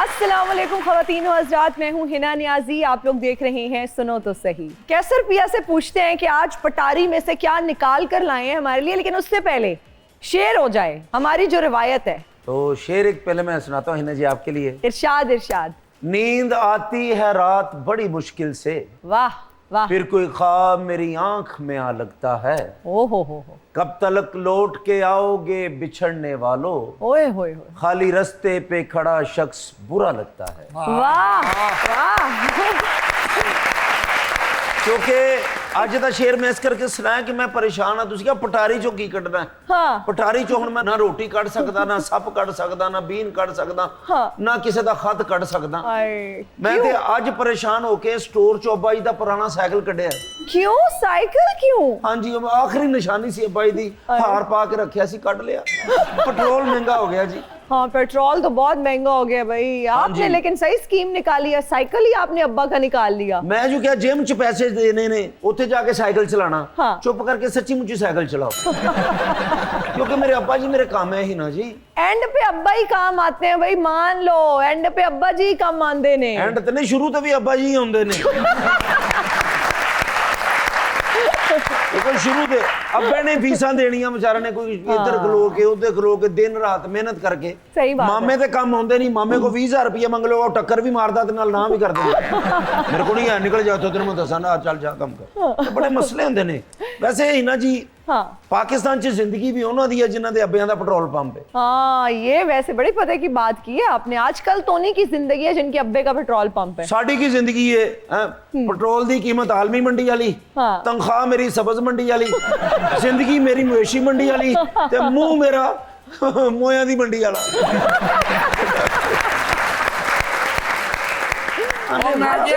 अस्सलाम वालेकुम ख़वातीन व हज़रात, मैं हूँ हिना नियाजी। आप लोग देख रहे हैं सुनो तो सही। कैसर पिया से पूछते हैं कि आज पटारी में से क्या निकाल कर लाए हैं हमारे लिए, लेकिन उससे पहले शेर हो जाए हमारी जो रिवायत है। तो शेर एक पहले मैं सुनाता हूँ हिना जी आपके लिए। इरशाद इरशाद। नींद आती है रात बड़ी मुश्किल से, वाह वाह। फिर कोई ख्वाब मेरी आंख में आ लगता है। ओ हो कब तलक लौट के आओगे बिछड़ने वालों, ओए होए होए। खाली रास्ते पे खड़ा शख्स बुरा लगता है। वाह वाह। क्योंकि ਅੱਜ ਦਾ ਸ਼ੇਰ ਮੈਂ ਇਸ ਕਰਕੇ ਸੁਣਾਇਆ ਕਿ ਮੈਂ ਪਰੇਸ਼ਾਨ ਹਾਂ। ਤੁਸੀਂ ਕਿਹਾ ਪਟਾਰੀ ਚੋਂ ਕੀ ਕੱਢਣਾ ਹੈ? ਹਾਂ, ਪਟਾਰੀ ਚੋਂ ਹੁਣ ਮੈਂ ਨਾ ਰੋਟੀ ਕੱਢ ਸਕਦਾ, ਨਾ ਸੱਪ ਕੱਢ ਸਕਦਾ, ਨਾ ਬੀਨ ਕੱਢ ਸਕਦਾ, ਨਾ ਕਿਸੇ ਦਾ ਖਤ ਕੱਢ ਸਕਦਾ। ਮੈਂ ਤੇ ਅੱਜ ਪਰੇਸ਼ਾਨ ਹੋ ਕੇ ਸਟੋਰ ਚੋਂ ਅੱਬਾ ਜੀ ਦਾ ਪੁਰਾਣਾ ਸਾਈਕਲ ਕੱਢਿਆ। ਕਿਉਂ ਸਾਈਕਲ ਕਿਉਂ? ਹਾਂਜੀ, ਉਹ ਆਖਰੀ ਨਿਸ਼ਾਨੀ ਸੀ ਅੱਬਾ ਜੀ ਦੀ, ਹਾਰ ਪਾ ਕੇ ਰੱਖਿਆ ਸੀ, ਕੱਢ ਲਿਆ। ਪੈਟਰੋਲ ਮਹਿੰਗਾ ਹੋ ਗਿਆ जी। हाँ, पेट्रोल तो बहुत महंगा हो गया भाई। आपने लेकिन सही स्कीम निकाली है, साइकिल ही आपने अब्बा का निकाल लिया। मैं जो क्या जिम च पैसे देने ने, उत्थे जाके साइकिल चलाना। हाँ। चुप करके सच्ची मुच्ची साइकिल चलाओ। क्योंकि मेरे अब्बा जी मेरे काम है ही ना जी। एंड पे अब्बा ही काम आते हैं भाई, मान लो एंड पे अब्बा जी ही काम आंदे ने। एंड ते नहीं, शुरू तो भी अब्बा जी ही होंदे ने। कोई शुरू दे अब्बे ने फीसा देनियां बेचारे ने, कोई इधर खलो के उधर खलो के दिन रात मेहनत करके। सही बात। मामे ते काम होंदे नहीं। मामे को 20,000 रुपया मंग लो, टक्कर भी मारदा ते नाल ना भी कर दे। मेरे को नहीं है, निकल जाओ तो तेरे में दसा ना, चल जा काम कर। तो बड़े मसले होंदे ने। वैसे हिना जी, हाँ, पाकिस्तान च जिंदगी भी उन्हां दी है जिन्हां दे अब्बियां दा पेट्रोल पंप है। हाँ, ये वैसे बड़ी पते की बात की है आपने। आजकल तो नहीं की जिंदगी है जिनके अब्बे का पेट्रोल पंप है। साडी की जिंदगी है पेट्रोल दी कीमत आलमी मंडी वाली, तनख्वाह मेरी सब्ज मंडी वाली, जिंदगी मेरी मवेशी मंडी वाली, ते मुंह मेरा मोया दी मंडी वाला।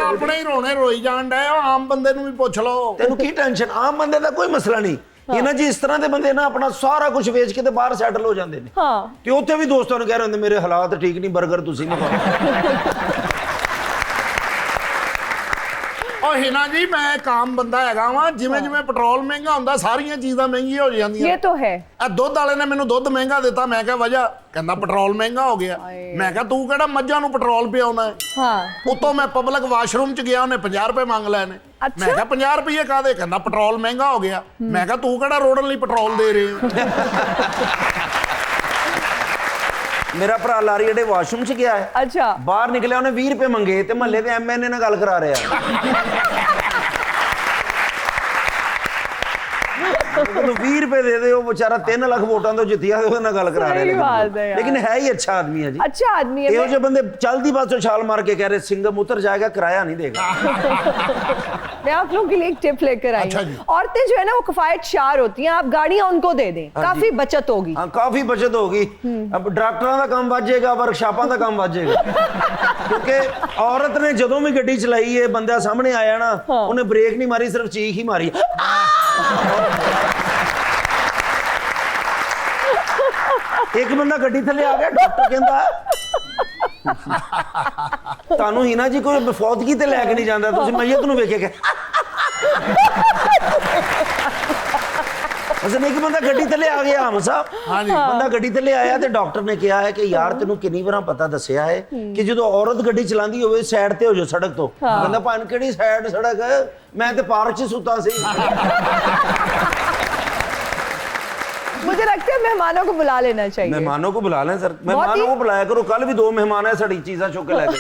अपने ही रोने रोई जान डे, आम बंदे नूं भी पुछ लो। तेनू की टेंशन? आम बंदे दा कोई मसला नहीं। इन्हां जी इस तरह दे बंदे ना अपना सारा कुछ वेच के ते बाहर सैटल हो जांदे ने। ते उत्थे भी दोस्तां नूं कह रहे हुंदे मेरे हालात ठीक नहीं, बर्गर तुसीं मंगाओ। हिना जी, मैं एक आम बंदा हैगा वां, जिवें जिवें पेट्रोल महंगा हुंदा सारियां चीज़ां महंगियां हो जांदियां। ये तो है। दुध वाले ने मैनूं दुध महंगा दिता, मैं कहा वजह, कहंदा पेट्रोल महंगा हो गया। मैं कहा तू किहड़ा मੱਝਾਂ ਨੂੰ पेट्रोल पियाउणा है? हाँ। उतों मैं पब्लिक वाशरूम च गया, उन्हें 50 रुपए मांग लए ने। अच्छा? मैं कहा 50 रुपये काहदे? कहंदा पेट्रोल महंगा हो गया। मैं कहा तू किहड़ा रोड़न लई पेट्रोल दे रहे? मेरा भरा लारी अड्डे वाशरूम च गया है। अच्छा। बाहर निकलिया, उन्हें 20 रुपए मंगे ते महल्ले दे MNA नाल गल करा रहा। तो 20 रुपए दे दे, वो बेचारा 3 लाख वोटां तो जितिया, ਉਹਦੇ ਨਾਲ ਗੱਲ करा रहा है। लेकिन है ही अच्छा आदमी है जी। अच्छा आदमी है। ये जो बंदे चलती बस तो छाल मार के कह रहे सिंगम उतर जाएगा, किराया नहीं देगा। मैं आप लोगों के लिए एक टिप लेकर आई हूं। औरतें जो है ना वो किफायत शार होती हैं, आप गाड़ियां उनको दे दें, काफी बचत होगी। हाँ, काफी बचत होगी। अब डॉक्टरों का काम बच जाएगा, वर्कशॉपां का काम बच जाएगा। क्योंकि औरत ने जदों भी गड्डी चलाई है, बंदा सामने आया ना, उन्हें ब्रेक नहीं मारी, सिर्फ चीख ही मारी। एक बंदा गड्डी थले आ गया, डॉक्टर कहता तानू हिना जी कोई बफौदगी ते लैके नहीं जाता, तुसीं मैयत नूं वेख के। असन एक बंदा गड्डी थले आ गया, हम साहब बंदा गड्डी थले आया ते डॉक्टर ने कहा है कि यार तेनू किन्नी बार पता दसिया है कि जो औरत गड्डी चलांदी होवे साइड ते हो जाओ सड़क तो। कहंदा भान किहड़ी साइड सड़क है, मैं ते पार्क च सुता सी। मुझे लगता है मेहमानों को बुला लेना चाहिए। मेहमानों को बुला लें सर, मेहमानों को बुलाया करो। कल भी 2 मेहमान है, साड़ी चीज़ें चुक के लेके।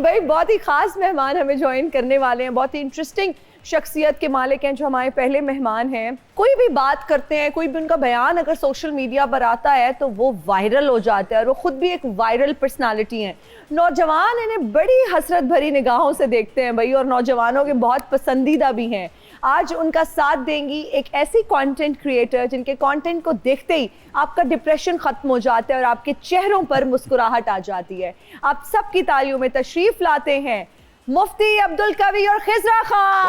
भाई बहुत ही खास मेहमान हमें ज्वाइन करने वाले हैं, बहुत ही इंटरेस्टिंग शख्सियत के मालिक हैं जो हमारे पहले मेहमान हैं। कोई भी बात करते हैं, कोई भी उनका बयान अगर सोशल मीडिया पर आता है तो वो वायरल हो जाता है, और वो खुद भी एक वायरल पर्सनालिटी हैं। नौजवान इन्हें बड़ी हसरत भरी निगाहों से देखते हैं भाई, और नौजवानों के बहुत पसंदीदा भी हैं। आज उनका साथ देंगी एक ऐसी कंटेंट क्रिएटर जिनके कंटेंट को देखते ही आपका डिप्रेशन खत्म हो जाता है और आपके चेहरों पर मुस्कुराहट आ जाती है। आप सबकी तालियों में तशरीफ लाते हैं मुफ्ती अब्दुल कवी और खिजरा खान।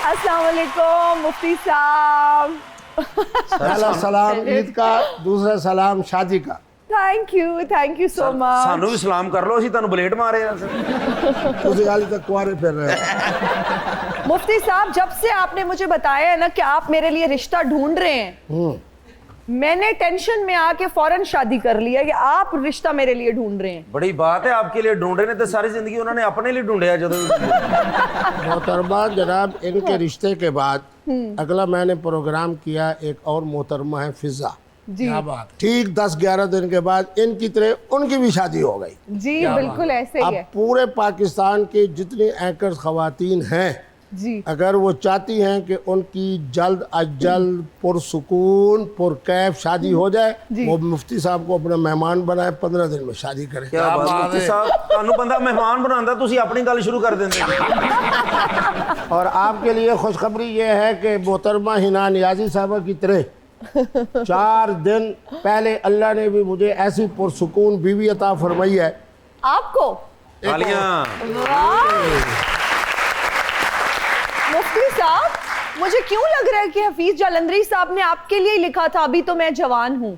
अस्सलाम वालेकुम मुफ्ती साहब। पहला सलाम ईद का, दूसरा सलाम शादी का। Thank you so much. ਸਾਨੂੰ ਵੀ ਸਲਾਮ ਕਰ ਲਓ, ਅਸੀਂ ਤੁਹਾਨੂੰ ਬਲੇਡ ਮਾਰੇ ਆ। ਤੁਸੀਂ ਹਾਲੇ ਤੱਕ ਕੁਆਰੇ ਫਿਰ ਰਹੇ ਹੋ। मुफ्ती साहब, जब से आपने मुझे बताया है ना कि आप मेरे लिए रिश्ता ढूंढ रहे हैं, मैंने टेंशन में आके फौरन शादी कर लिया कि आप रिश्ता मेरे लिए ढूंढ रहे हैं। बड़ी बात है, आपके लिए ढूंढे ने तो सारी जिंदगी उन्होंने अपने लिए ढूंढा जब। मोहतरमा जनाब, इनके रिश्ते के बाद अगला मैंने प्रोग्राम किया, एक और मोहतरमा है फिजा जी। क्या बात। ठीक 10-11 दिन के बाद इनकी तरह उनकी भी शादी हो गई जी बिल्कुल ऐसे ही अब है पूरे पाकिस्तान की जितनी एंकर्स खवातीन हैं, जी। अगर वो चाहती हैं कि उनकी जल्द अज जल्द पुरसुकून पुरकैफ शादी हो जाए, वो मुफ्ती साहब को अपना मेहमान बनाए, 15 दिन में शादी करें। क्या बात है मुफ्ती साहब, ਤੁਹਾਨੂੰ ਬੰਦਾ ਮਹਿਮਾਨ ਬਣਾਉਂਦਾ, ਤੁਸੀਂ ਆਪਣੀ ਗੱਲ ਸ਼ੁਰੂ ਕਰ ਦਿੰਦੇ। और आपके लिए खुशखबरी ये है कि मोहतरमा हिना नियाजी साहबा की तरह 4 दिन पहले अल्लाह ने भी मुझे ऐसी पुरसुकून बीवी अता फरमाई है। आपको तालियां। मुफ्ती साहब, मुझे क्यों लग रहा है कि हफीज जालंधरी साहब ने आपके लिए ही लिखा था अभी तो मैं जवान हूँ।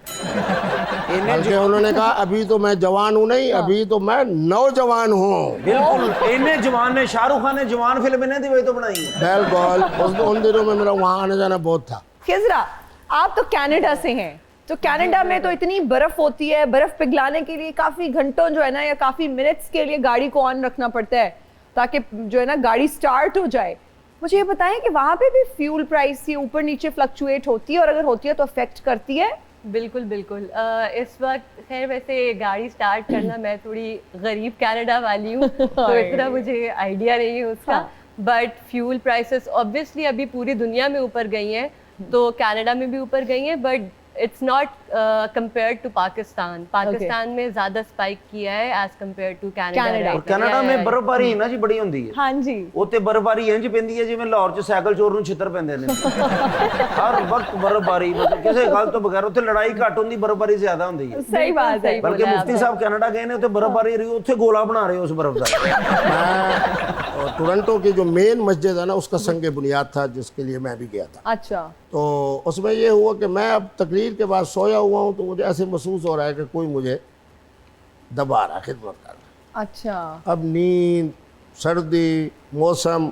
बल्कि उन्होंने कहा अभी तो मैं जवान हूँ नहीं, अभी तो मैं नौजवान हूँ। बिल्कुल, इन्हें जवान ने, शाहरुख खान ने जवान फिल्म इन्हें दी वही तो बनाई। बिल्कुल, उन दिनों में मेरा वहाँ आने जाना बहुत था। खिजरा, आप तो कनाडा से हैं, तो कनाडा में तो इतनी बर्फ होती है, बर्फ पिघलाने के लिए काफी घंटों जो है ना, या काफी मिनट्स के लिए गाड़ी को ऑन रखना पड़ता है ताकि जो है ना गाड़ी स्टार्ट हो जाए। मुझे ये बताएं कि वहाँ पे भी फ्यूल प्राइस ये ऊपर नीचे फ्लक्चुएट होती है, और अगर होती है तो अफेक्ट करती है? बिल्कुल बिल्कुल। इस वक्त खैर वैसे गाड़ी स्टार्ट करना, मैं थोड़ी गरीब कनाडा वाली हूँ तो इतना मुझे आइडिया नहीं है उसका, बट फ्यूल प्राइसेस ऑब्वियसली अभी पूरी दुनिया में ऊपर गई हैं, तो कनाडा में भी ऊपर गई हैं, but it's not compare to Pakistan. Pakistan में ज्यादा स्पाइक किया है एज कंपेयर टू कनाडा। और कनाडा में बर्फबारी ना जी बड़ी ਹੁੰਦੀ ਹੈ। हाँ जी। ਉੱਥੇ ਬਰਫਬਾਰੀ ਇੰਜ ਪੈਂਦੀ ਹੈ ਜਿਵੇਂ ਲਾਹੌਰ 'ਚ ਸਾਈਕਲ ਚੋਰ ਨੂੰ ਛਿੱਤਰ ਪੈਂਦੇ ਨੇ। ਹਰ ਵਕਤ ਬਰਫਬਾਰੀ, ਮਤਲਬ ਕਿਸੇ ਗੱਲ ਤੋਂ ਬਗੈਰ। ਉੱਥੇ ਲੜਾਈ ਘੱਟ ਹੁੰਦੀ, ਬਰਫਬਾਰੀ ਜ਼ਿਆਦਾ ਹੁੰਦੀ ਹੈ। सही बात है। ਬਲਕਿ ਮੁਫਤੀ ਸਾਹਿਬ ਕਨਾਡਾ ਗਏ ਨੇ, ਉੱਥੇ ਬਰਫਬਾਰੀ ਰਹੀ, ਉੱਥੇ ਗੋਲਾ ਬਣਾ ਰਹੇ ਉਸ ਬਰਫ ਦਾ। मैं टोरंटो की जो मेन मस्जिद है ना, उसका संग बुनियाद था जिसके लिए मैं भी गया था। अच्छा। तो उसमें ये हुआ कि मैं अब तकरीर के बाद सोया हुआ हूँ, तो मुझे ऐसे महसूस हो रहा है कि कोई मुझे दबा रहा है, खिदमत कर रहा है। अच्छा। अब नींद, सर्दी, मौसम,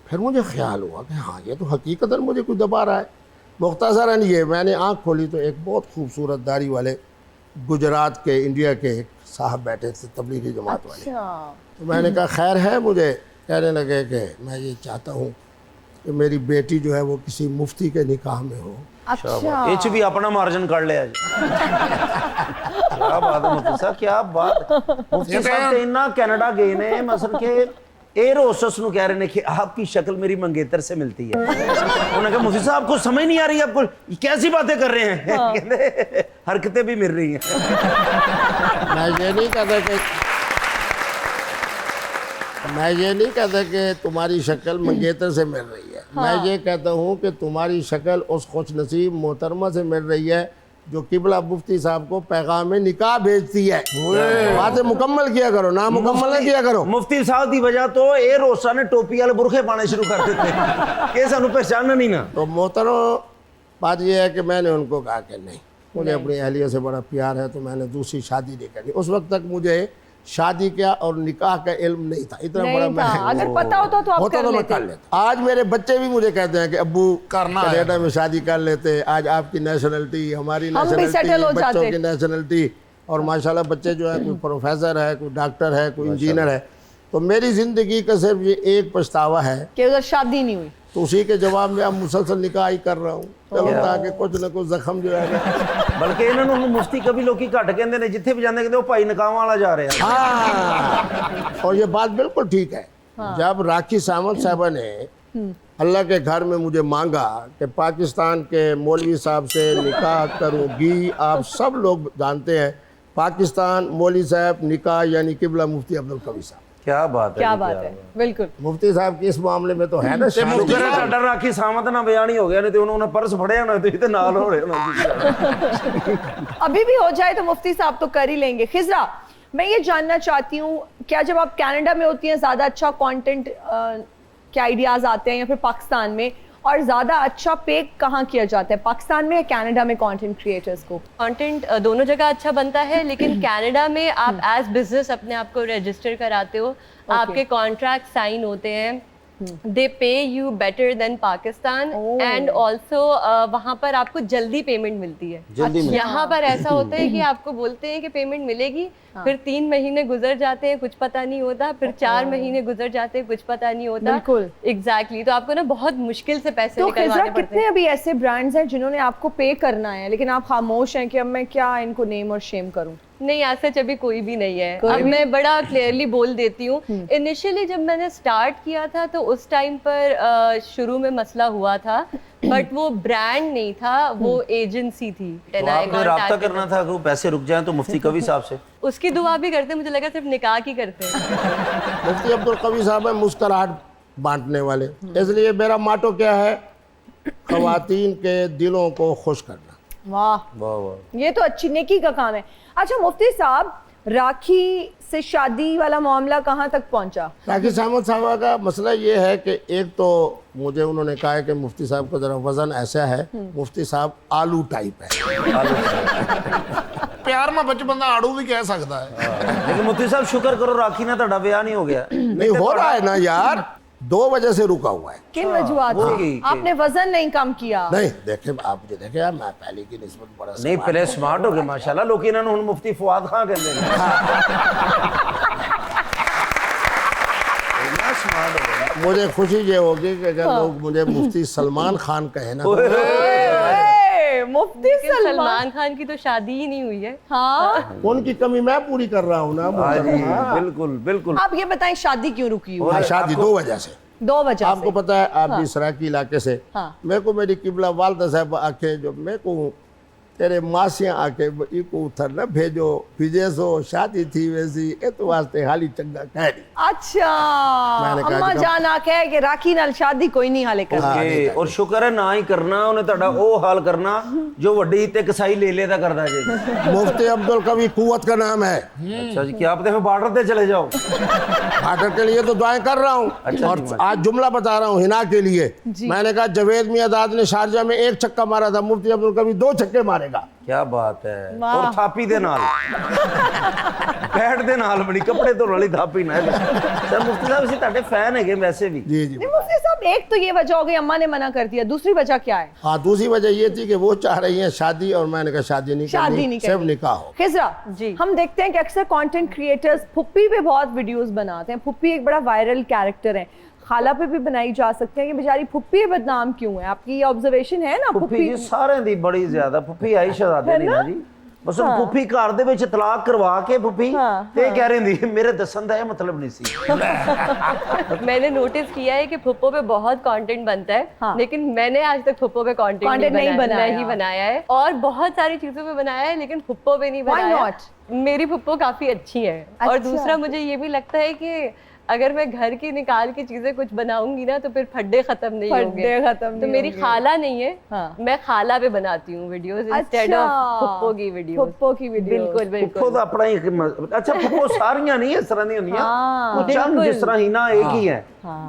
फिर मुझे ख्याल हुआ कि हाँ ये तो हकीकतन मुझे कोई दबा रहा है। मुख्तसरन ये मैंने आँख खोली तो एक बहुत खूबसूरत दाढ़ी वाले गुजरात के, इंडिया के एक साहब बैठे थे, तबलीगी जमात वाले। अच्छा। तो मैंने कहा खैर है? मुझे कहने लगे कि मैं ये चाहता हूँ कि मेरी बेटी जो है वो किसी मुफ्ती के निकाह में हो। अच्छा। ਇਹ 'ਚ ਵੀ ਆਪਣਾ ਮਾਰਜਨ ਕੱਢ ਲਿਆ ਜੀ। क्या बात है मुफ्ती साहब, क्या बात। मुफ्ती साहब ਤੇ ਇੰਨਾ ਕੈਨੇਡਾ ਗਏ ਨੇ, ਮਸਲ ਕਿ एयर होस्टेस ਨੂੰ कह रहे हैं कि आपकी शक्ल मेरी मंगेतर से मिलती है। उन्होंने कहा मुफ्ती साहब आपको समझ नहीं आ रही, आपको कैसी बातें कर रहे हैं। कहते हरकतें भी मिल रही हैं। मैं ये नहीं कहता कि तुम्हारी शक्ल मंगेतर से मिल रही है। मैं ये कहता हूँ कि तुम्हारी शक्ल उस खुश नसीब मोहतरमा से मिल रही है जो किबला मुफ्ती साहब को पैगाम निकाह भेजती है। बातें मुकम्मल किया करो, ना मुकम्मल नहीं किया करो। मुफ्ती साहब की वजह तो एयर होस्टेस ने टोपी वाले बुरखे पाने शुरू कर देते कि सानू पहचानना नहीं ना। तो मोहतरम, बात यह है कि मैंने उनको कहा कि नहीं, मुझे अपनी अहलिया से बड़ा प्यार है, तो मैंने दूसरी शादी नहीं करनी। उस वक्त तक मुझे शादी क्या और निकाह का इल्म नहीं था, इतना नहीं बड़ा था। मैं अगर पता होता तो आप होता कर तो मैं लेते। कर लेता। आज मेरे बच्चे भी मुझे कहते हैं कि अब्बू करना है। कनाडा में शादी कर लेते, आज आपकी नेशनलिटी, हमारी हम भी settle नेशनलिटी, हो बच्चों जाते। की नेशनलिटी, और माशाल्लाह बच्चे जो है कोई प्रोफेसर है, कोई डॉक्टर है, कोई इंजीनियर है। तो मेरी ज़िंदगी का सिर्फ ये एक पछतावा है कि उधर शादी नहीं हुई। तो उसी के जवाब में अब मुसलसल निकाह ही कर रहा हूँ, ताकि कुछ न कुछ जख्म जो है ना। बल्कि इन्होंने मुफ्ती कभी लोग घट कहते हैं, जिथे भी जाते कहते वो भाई नकाम वाला जा रहे हैं। हाँ, और ये बात बिल्कुल ठीक है। जब राखी सावंत साहबा ने अल्लाह के घर में मुझे मांगा कि पाकिस्तान के मौलवी साहब से निकाह करूँगी, आप सब लोग जानते हैं पाकिस्तान मौलवी साहब निकाह यानी किबला मुफ्ती अब्दुल कवी साहब। क्या बात है, क्या बात है, बिल्कुल। मुफ्ती साहब की इस मामले में तो है ना ਤੇ ਮੁਕਰ ਤੁਹਾਡਾ ਰਾਖੀ ਸਾਮਤ ਨਾ ਬਿਆਨ ਹੀ ਹੋ ਗਿਆ, ਨਹੀਂ ਤੇ ਉਹਨਾਂ ਪਰਸ ਫੜਿਆ ਨਾ, ਤੁਸੀਂ ਤੇ ਨਾਲ ਹੋ ਰਹੇ ਹੋ। अभी भी हो जाए तो मुफ्ती साहब तो कर ही लेंगे। खिजरा, मैं ये जानना चाहती हूँ, क्या जब आप कनाडा में होती हैं ज़्यादा अच्छा कंटेंट के आइडियाज़ आते हैं या फिर पाकिस्तान में, और ज्यादा अच्छा पे कहाँ किया जाता है, पाकिस्तान में या कनाडा में कंटेंट क्रिएटर्स को? कंटेंट दोनों जगह अच्छा बनता है, लेकिन कनाडा में आप एज बिजनेस अपने आप को रजिस्टर कराते हो, आपके कॉन्ट्रैक्ट साइन होते हैं, दे पे you better than Pakistan, and also वहाँ पर आपको जल्दी पेमेंट मिलती है। जल्दी मिलती है। यहाँ पर ऐसा होता है कि आपको बोलते हैं कि पेमेंट मिलेगी, फिर 3 महीने गुजर जाते हैं, कुछ पता नहीं होता, फिर 4 महीने गुजर जाते हैं, कुछ पता नहीं होता। बिल्कुल। एग्जैक्टली, तो आपको ना बहुत मुश्किल से पैसे तो निकलवाने खिजरा, पड़ते कितने हैं। अभी ऐसे ब्रांड्स हैं जिन्होंने आपको पे करना है लेकिन आप खामोश हैं कि अब मैं क्या इनको नेम और शेम करूं? नहीं, ऐसा अभी कोई भी नहीं है। कोई अब भी? मैं बड़ा क्लियरली बोल देती हूँ, इनिशियली जब मैंने स्टार्ट किया था तो उस टाइम पर शुरू में मसला हुआ था, बट वो ब्रांड नहीं था, वो एजेंसी थी। तो आपने राब्ता करना था, अगर पैसे रुक जाएं तो मुफ्ती कवी साहब से। उसकी दुआ भी करते, मुझे लगा सिर्फ निकाह की करते हैं। मुफ्ती अब्दुल कवी साहब है मुस्कुराहट बांटने वाले, इसलिए मेरा माटो क्या है, खवातीन के दिलों को खुश करना। वाह, वाह वाह, ये तो अच्छी नेकी का काम है। अच्छा मुफ्ती साहब, राखी से शादी वाला मामला कहाँ तक पहुंचा? राखी सामत साहब का मसला ये है कि एक तो मुझे उन्होंने कहा है कि मुफ्ती साहब का जरा वजन ऐसा है, मुफ्ती साहब आलू टाइप है। प्यार में बच बंदा आड़ू भी कह सकता है। लेकिन मुफ्ती साहब शुक्र करो राखी ना ਤੁਹਾਡਾ ਵਿਆਹ नहीं हो गया। नहीं हो रहा है ना यार, 2 वजह से रुका हुआ है। किन वजूहत वो से? की- आपने वजन नहीं कम किया? नहीं देखे आप मुझे देखे यार, मैं पहले की निस्बत बड़ा नहीं पहले स्मार्ट हो गए माशाल्लाह, लोग इन्होंने हुन मुफ्ती फुआद खान कहते हैं। इतना स्मार्ट हो गए। मुझे खुशी ये होगी कि अगर लोग मुझे मुफ्ती सलमान खान कहे ना, ओए, मुफ्ती लेकिन सलमान। सलमान खान की तो शादी ही नहीं हुई है। हाँ, उनकी कमी मैं पूरी कर रहा हूँ ना। हाँ जी, बिल्कुल बिल्कुल। आप ये बताएं शादी क्यों रुकी हुई? हाँ, शादी 2 वजह से। 2 वजह आपको से। पता है, आप जिस सराकी इलाके से, हाँ। मेरे को मेरी किबला वालदा साहब आके जो मेरे को तेरे मासियां आके इको उथर न भेजो, विदेशो शादी थी वैसी ए तो वास्ते हाली चंगा कह दी। अच्छा, मैंने कहा अम्मा कि जान आके कि राखी नाल शादी कोई नहीं हाले कर। ओके, और शुक्र है ना ही करना उन्हें ਤੁਹਾਡਾ ਉਹ ਹਾਲ करना जो ਵੱਡੀ ਤੇ ਕਸਾਈ ले लेता करदा जी। मुफ्ती अब्दुल कवी कुव्वत का नाम है। अच्छा जी, क्या आप तो बॉर्डर पे चले जाओ। फाटर के लिए तो दुआएं कर रहा हूँ। अच्छा और जी, आज जुमला बता रहा हूँ हिना के लिए। मैंने कहा जवेद मियादाद ने शारजा में 1 छक्का मारा था, मुफ्ती अब्दुल कवी 2 छक्के मारेगा। क्या बात है। वाह। और थापी दे नाल पैड दे नाल बड़ी कपड़े धोने वाली थापी ना। सर मुफ्ती साहब ਅਸੀਂ ਤੁਹਾਡੇ फैन ਹੈਗੇ वैसे भी। जी जी। नहीं मुफ्ती साहब, एक तो ये वजह हो गई अम्मा ने मना कर दिया, दूसरी वजह क्या है? हाँ, दूसरी वजह ये थी कि वो चाह रही है शादी, और मैंने कहा शादी नहीं शादी करनी, नहीं सिर्फ करनी। निकाह हो। खिजरा जी। हम देखते हैं कि अक्सर कंटेंट क्रिएटर्स फुप्पी पे बहुत वीडियोस बनाते हैं। फुप्पी एक बड़ा वायरल कैरेक्टर है, खाला पे भी बनाई जा सकते हैं कि बेचारी फुप्पी बदनाम क्यों है? आपकी ये ऑब्जर्वेशन है ना? ਫੁੱਫੀ ਜੀ ਸਾਰਿਆਂ ਦੀ ਬੜੀ ਜ਼ਿਆਦਾ ਫੁੱਫੀ ਆਈ ਸ਼ਹਜ਼ਾਦੇ ਨਹੀਂ ਨਾ ਜੀ। ਬਸ ਉਹ ਫੁੱਫੀ ਘਰ ਦੇ ਵਿੱਚ ਤਲਾਕ ਕਰਵਾ ਕੇ ਫੁੱਫੀ ਤੇ ਕਹਿ ਰਹੀ ਹੁੰਦੀ ਮੇਰੇ ਦੱਸਣ ਦਾ ਇਹ ਮਤਲਬ ਨਹੀਂ ਸੀ। मैंने नोटिस किया है कि फुप्पो पे बहुत कंटेंट बनता है, हाँ। लेकिन मैंने आज तक फुप्पो पे कंटेंट नहीं बनाया। बनाया है, और बहुत सारी चीजों पे बनाया है, लेकिन फुप्पो पे नहीं Why बनाया। not? मेरी फुप्पो काफी अच्छी है, और अच्छा। दूसरा मुझे ये भी लगता है कि अगर मैं घर की निकाल की चीजें कुछ बनाऊंगी ना तो फिर फड्डे खत्म नहीं होंगे। खत्म तो मेरी खाला नहीं है, हाँ। मैं खाला पे बनाती हूँ वीडियोस इंस्टेड ऑफ फुप्पो की वीडियोस। फुप्पो की वीडियो। बिल्कुल ਫੁੱਫੋ बिल्कुल। ਦਾ ਆਪਣਾ ਹੀ ਅੱਛਾ ਫੁੱਫੋ ਸਾਰੀਆਂ ਨਹੀਂ ਇਸ ਤਰ੍ਹਾਂ ਦੀਆਂ ਹੁੰਦੀਆਂ, हाँ, वो चंद बिल्कुल। जिस तरह ही ना एक ही है।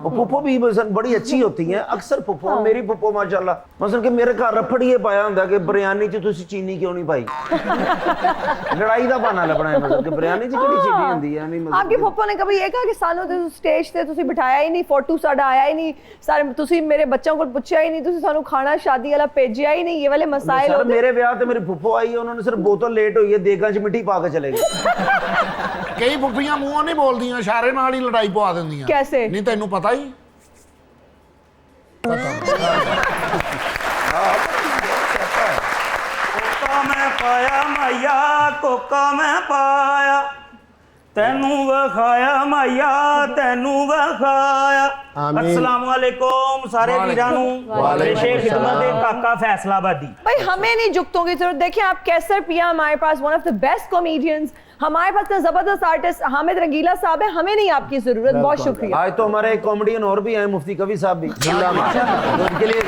वो फुफ्फो भी बड़ी अच्छी होती हैं अक्सर फुफ्फो। मेरी फुफ्फो माशाल्लाह, मसलन कि मेरे घर रफड़िए पाया ਹੁੰਦਾ कि बिरयानी च तुसी चीनी क्यों नहीं पाई। लड़ाई ਦਾ बहाना ਲੱਭਣਾ ਹੈ, मतलब कि बिरयानी च ਕਿਹੜੀ ਚੀਨੀ ਹੁੰਦੀ ਹੈ। नहीं मतलब आपके फुप्पो ने कभी ये कहा कि सानू ते स्टेज ते तुसी बिठाया ही नहीं, फोटो साडा आया ही नहीं, सारे तुसी मेरे बच्चों को पूछा ही नहीं, तुसी सानू खाना शादी वाला भेजिया ही नहीं? ये वाले मसाइल सर होते। मेरे ब्याह ते मेरी फुफ्फो आई है, उन्होंने सिर्फ बोतल लेट हुई है देगां च मिट्टी पा के चले गए। ਕਈ ਫੁੱਫੀਆਂ ਮੂੰਹੋਂ ਨਹੀਂ ਬੋਲਦੀਆਂ, ਇਸ਼ਾਰੇ ਨਾਲ ਹੀ ਲੜਾਈ ਪਵਾ ਦਿੰਦੀਆਂ। कैसे? ਨਹੀਂ ਤੈਨੂੰ ਪਤਾ ਹੀ। ਕੋਕਾ ਮੈਂ ਪਾਇਆ ਮਾਇਆ, ਕੋਕਾ ਮੈਂ ਪਾਇਆ, ਤੈਨੂੰ ਵਿਖਾਇਆ ਮਾਇਆ, ਤੈਨੂੰ ਵਿਖਾਇਆ। ਆਮੀਨ। अस्सलाम वालेकुम सारे वीरां नूं। वालेकुम खिदमत है काका फैसलाबादी। भाई हमें नहीं झुकतों की जरूरत। देखिए आप कैसर पिया हमारे पास one of the best comedians, हमारे पास तो जबरदस्त आर्टिस्ट हामिद रंगीला साहब है, हमें नहीं आपकी जरूरत। बहुत शुक्रिया। आज तो हमारे एक कॉमेडियन और भी हैं, मुफ्ती कवी साहब भी। तो उनके लिए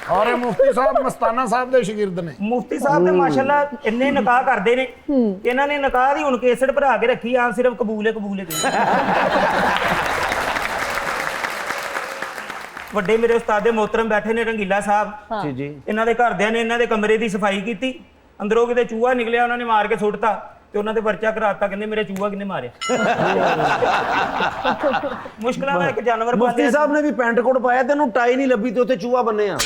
ਔਰ ਇਹ ਮੁਫਤੀ ਸਾਹਿਬ ਮਸਤਾਨਾ ਸਾਹਿਬ ਦੇ ਸ਼ਾਗਿਰਦ ਨੇ। ਮੁਫਤੀ ਸਾਹਿਬ ਤੇ ਮਾਸ਼ਾਅੱਲਾ ਇੰਨੇ ਨਿਕਾਹ ਕਰਦੇ ਨੇ ਕਿ ਇਹਨਾਂ ਨੇ ਨਿਕਾਹ ਦੀ ਹੁਣ ਕੇਸਟ ਭਰਾ ਕੇ ਰੱਖੀ ਆ, ਸਿਰਫ ਕਬੂਲੇ ਕਬੂਲੇ ਦੇ। ਵੱਡੇ ਮੇਰੇ ਉਸਤਾਦੇ ਮੋਹਤਰਮ ਬੈਠੇ ਨੇ ਰੰਗੀਲਾ ਸਾਹਿਬ ਜੀ ਜੀ ਇਹਨਾਂ ਦੇ ਘਰਦਿਆਂ ਨੇ ਇਹਨਾਂ ਦੇ ਕਮਰੇ ਦੀ ਸਫਾਈ ਕੀਤੀ ਅੰਦਰੋਂ ਕਿਤੇ ਚੂਹਾ ਨਿਕਲਿਆ ਉਹਨਾਂ ਨੇ ਮਾਰ ਕੇ ਸੁੱਟਤਾ ਤੇ ਉਹਨਾਂ ਤੇ ਪਰਚਾ ਕਰਾਤਾ ਕਹਿੰਦੇ ਮੇਰੇ ਚੂਹਾ ਕਿਹਨੇ ਮਾਰਿਆ ਮੁਸ਼ਕਲਾਂ ਦਾ ਇੱਕ ਜਾਨਵਰ ਮੁਫਤੀ ਸਾਹਿਬ ਨੇ ਵੀ ਪੈਂਟ ਕੋਟ ਪਾਇਆ ਤੈਨੂੰ ਟਾਈ ਨਹੀਂ ਲੱਭੀ ਤੇ ਉੱਤੇ ਚੂਹਾ ਬੰਨੇ ਆ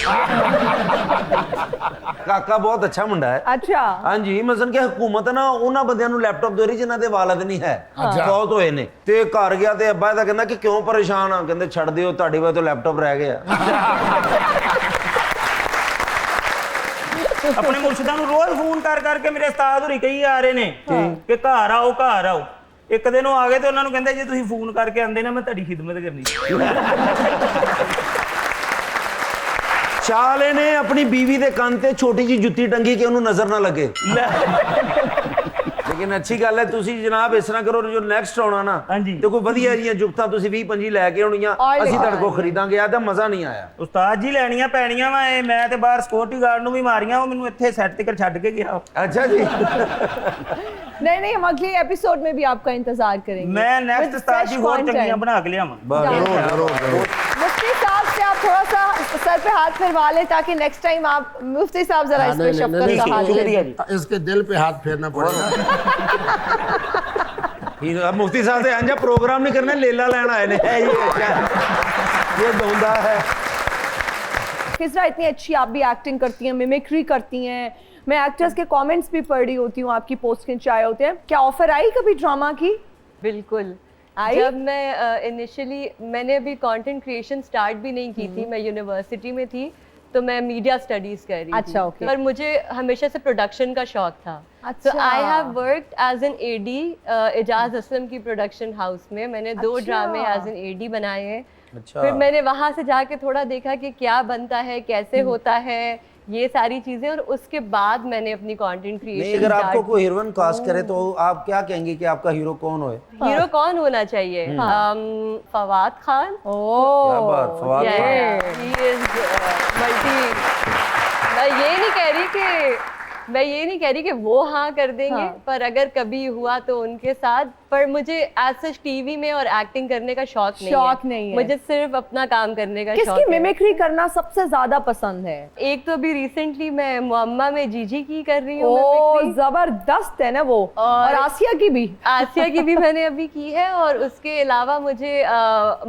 ਕਾਕਾ ਬਹੁਤ ਅੱਛਾ ਮੁੰਡਾ ਹੈ अच्छा ਹਾਂਜੀ ਮਸਲਨ ਕਿ ਹਕੂਮਤ ਨਾ ਉਹਨਾਂ ਬੰਦਿਆਂ ਨੂੰ ਲੈਪਟਾਪ ਦੇ ਰਹੀ ਜਿਨ੍ਹਾਂ ਦੇ ਵਾਲਦ ਨਹੀਂ ਹੈ ਬਹੁਤ ਹੋਏ ਨੇ ਤੇ ਘਰ ਗਿਆ ਤੇ ਅੱਬਾ ਇਹਦਾ ਕਹਿੰਦਾ ਕਿ ਕਿਉਂ ਪਰੇਸ਼ਾਨ ਆ ਕਹਿੰਦੇ ਛੱਡ ਦਿਓ ਤੁਹਾਡੇ ਕੋਲ ਤਾਂ ਲੈਪਟਾਪ ਰਹਿ ਗਿਆ ਆਪਣੇ ਮੁਰਸ਼ਿਦਾਂ ਨੂੰ ਰੋਜ਼ ਫੋਨ ਕਰ ਕਰਕੇ ਮੇਰੇ ਉਸਤਾਦ ਹੋਰੀ ਕਹੀ ਆ ਰਹੇ ਨੇ ਕਿ ਘਰ ਆਓ ਘਰ ਆਓ ਇੱਕ ਦਿਨ ਉਹ ਆ ਗਏ ਤੇ ਉਹਨਾਂ ਨੂੰ ਕਹਿੰਦੇ ਜੇ ਤੁਸੀਂ ਫੋਨ ਕਰਕੇ ਆਂਦੇ ਨਾ ਮੈਂ ਤੁਹਾਡੀ ਖਿਦਮਤ ਕਰਨੀ ਚਾਲੇ ਨੇ ਆਪਣੀ ਬੀਵੀ ਦੇ ਕੰਨ ਤੇ ਛੋਟੀ ਜੀ ਜੁੱਤੀ ਟੰਗੀ ਕਿ ਉਹਨੂੰ ਨਜ਼ਰ ਨਾ ਲੱਗੇ ਲੇਕਿਨ ਅੱਛੀ ਗੱਲ ਹੈ ਤੁਸੀਂ ਜਨਾਬ ਇਸ ਤਰ੍ਹਾਂ ਕਰੋ ਜੋ ਨੈਕਸਟ ਆਉਣਾ ਨਾ ਹਾਂਜੀ। ਤੇ ਕੋਈ ਵਧੀਆ ਜੀਆਂ ਜੁਗਤਾਂ ਤੁਸੀਂ 20-25 ਲੈ ਕੇ ਆਉਣੀਆਂ ਅਸੀਂ ਤੁਹਾਡੇ ਕੋਲ ਖਰੀਦਾਂਗੇ ਆ ਤਾਂ ਮਜ਼ਾ ਨਹੀਂ ਆਇਆ ਉਸਤਾਦ ਜੀ ਲੈਣੀਆਂ ਪੈਣੀਆਂ ਵਾ ਇਹ ਮੈਂ ਤੇ ਬਾਹਰ ਸਿਕਿਉਰਿਟੀ ਗਾਰਡ ਨੂੰ ਵੀ ਮਾਰੀਆਂ ਉਹ ਮੈਨੂੰ ਇੱਥੇ ਸੈੱਟ ਤੇ ਛੱਡ ਕੇ ਗਿਆ अच्छा जी नहीं हम अगले एपिसोड में भी आपका इंतजार करेंगे ਮੈਂ ਨੈਕਸਟ With ਉਸਤਾਦ ਜੀ fresh ਹੋਰ content. ਚੰਗੀਆਂ ਬਣਾ ਕੇ ਲਿਆਵਾਂ मुफ्ती साहब से आप थोड़ा सा सर पे हाथ फिरवा लें ताकि नेक्स्ट टाइम आप मुफ्ती साहब जरा हाँ, इस पे नहीं, शफकत नहीं, का नहीं, हाथ शुक्रिया लें जी इसके दिल पे हाथ फेरना पड़ेगा अब मुफ्ती साहब से अंजा प्रोग्राम नहीं करना लेला लेना है नहीं ये धोंदा है खिजरा इतनी अच्छी आप भी एक्टिंग करती हैं मिमिक्री करती हैं मैं एक्टर्स के कमेंट्स भी पढ़ रही होती हूँ आपकी पोस्ट खिंचाए होते हैं क्या ऑफर आई कभी ड्रामा की बिल्कुल आई? जब मैं इनिशियली मैंने अभी कंटेंट क्रिएशन स्टार्ट भी नहीं की थी मैं यूनिवर्सिटी में थी तो मैं मीडिया स्टडीज कर रही अच्छा, थी okay. पर मुझे हमेशा से प्रोडक्शन का शौक था अच्छा। तो I have worked as an AD Ejaz Aslam की प्रोडक्शन हाउस में मैंने 2 अच्छा। ड्रामे एज एन एडी बनाए हैं अच्छा फिर मैंने वहां से जाके थोड़ा देखा कि क्या बनता है कैसे होता है ये सारी चीजें और उसके बाद मैंने अपनी कंटेंट नहीं क्रिएशन अगर आपको कोई हीरोइन कास्ट करे तो आप क्या कहेंगे कि आपका हीरो कौन होए हीरो कौन होना चाहिए फवाद खान क्या बात Fawad Khan. he is multi मैं ये नहीं कह रही कि वो हाँ कर देंगे पर अगर कभी हुआ तो उनके साथ पर मुझे एज सच टीवी में और एक्टिंग करने का शौक नहीं है मुझे सिर्फ अपना काम करने का शौक किसकी है मिमिक्री करना सबसे ज्यादा पसंद है एक तो अभी रिसेंटली मैं मुअम्मा में जीजी की कर रही हूँ ओ mimicry। जबरदस्त है ना वो और आसिया की भी आसिया की भी मैंने अभी की है और उसके अलावा मुझे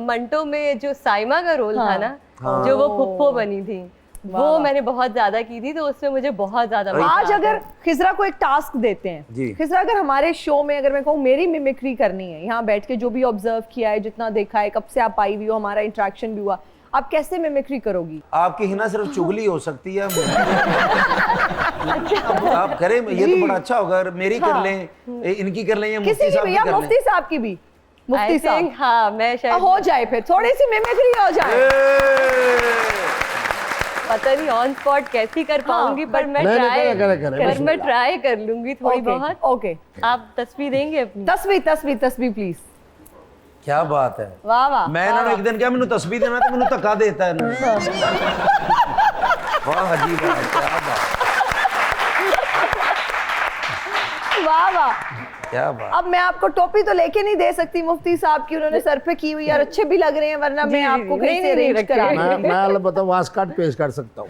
मंटो में जो साइमा का रोल था ना जो वो पुप्पो बनी थी वो मैंने बहुत ज्यादा की थी तो उसमें मुझे बहुत ज्यादा आज अगर खिजरा को एक टास्क देते जी। हैं खिजरा अगर हमारे शो में अगर मैं कहूँ मेरी मिमिक्री करनी है यहाँ बैठ के जो भी ऑब्जर्व किया है जितना देखा है कब से आप आई हुई हो हमारा इंटरेक्शन भी हुआ आप कैसे मिमिक्री करोगी आपकी हिना सिर्फ चुगली हो सकती है आप करें ये तो बड़ा अच्छा होगा अगर मेरी कर लें इनकी कर लें या किसी मुफ्ती की साहब भी की या कर लें मुफ्ती साहब की भी मुफ्ती साहब हाँ मैं शायद हो जाए फिर थोड़ी सी मिमिक्री हो जाए पता नहीं ऑन स्पॉट कैसी कर पाऊंगी पर मैं नहीं, ट्राई करे, पर मैं ट्राई कर लूंगी थोड़ी बहुत ओके आप तस्वीर देंगे अपनी तस्वीर प्लीज क्या बात है वाह वाह मैं इन्होंने एक दिन क्या मैंने तस्वीर देना तो मैंने धक्का देता है वाह अजीब है क्या बात वाह वाह क्या बात अब मैं आपको टोपी तो लेके नहीं दे सकती मुफ्ती साहब की उन्होंने सर पे की हुई और अच्छे भी लग रहे हैं वरना मैं आपको कहीं से अरेंज करा मैं अलबत्ता वास कार्ड पेश कर सकता हूँ